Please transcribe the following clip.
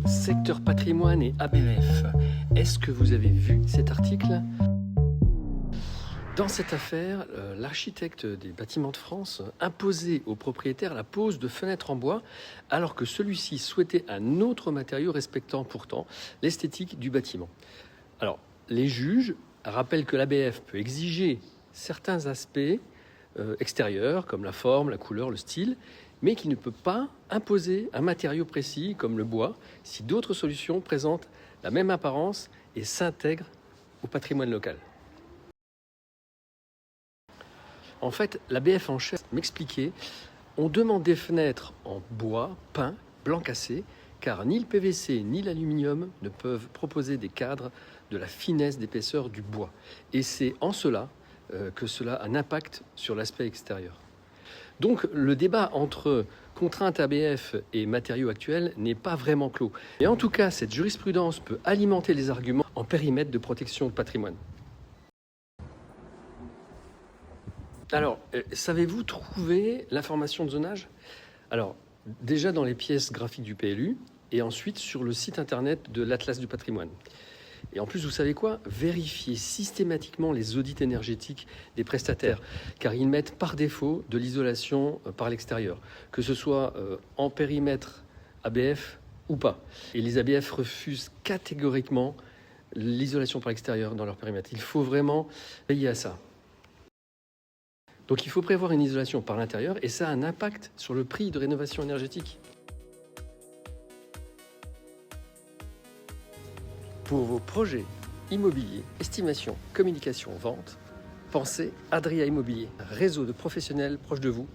Secteur patrimoine et ABF. Est-ce que vous avez vu cet article? Dans cette affaire, l'architecte des Bâtiments de France imposait au propriétaire la pose de fenêtres en bois alors que celui-ci souhaitait un autre matériau respectant pourtant l'esthétique du bâtiment. Alors, les juges rappellent que l'ABF peut exiger certains aspects extérieurs comme la forme, la couleur, le style, mais qu'il ne peut pas imposer un matériau précis comme le bois si d'autres solutions présentent la même apparence et s'intègrent au patrimoine local. En fait, l'ABF en chef m'expliquait, on demande des fenêtres en bois peint, blanc cassé, car ni le PVC ni l'aluminium ne peuvent proposer des cadres de la finesse d'épaisseur du bois. Et c'est en cela que cela a un impact sur l'aspect extérieur. Donc le débat entre contraintes ABF et matériaux actuels n'est pas vraiment clos. Et en tout cas, cette jurisprudence peut alimenter les arguments en périmètre de protection de patrimoine. Alors, savez-vous trouver l'information de zonage? Alors, déjà dans les pièces graphiques du PLU et ensuite sur le site internet de l'Atlas du patrimoine. Et en plus, vous savez quoi? Vérifiez systématiquement les audits énergétiques des prestataires, car ils mettent par défaut de l'isolation par l'extérieur, que ce soit en périmètre ABF ou pas. Et les ABF refusent catégoriquement l'isolation par l'extérieur dans leur périmètre. Il faut vraiment veiller à ça. Donc il faut prévoir une isolation par l'intérieur et ça a un impact sur le prix de rénovation énergétique. Pour vos projets immobiliers, estimation, communication, vente, pensez Adria Immobilier, réseau de professionnels proches de vous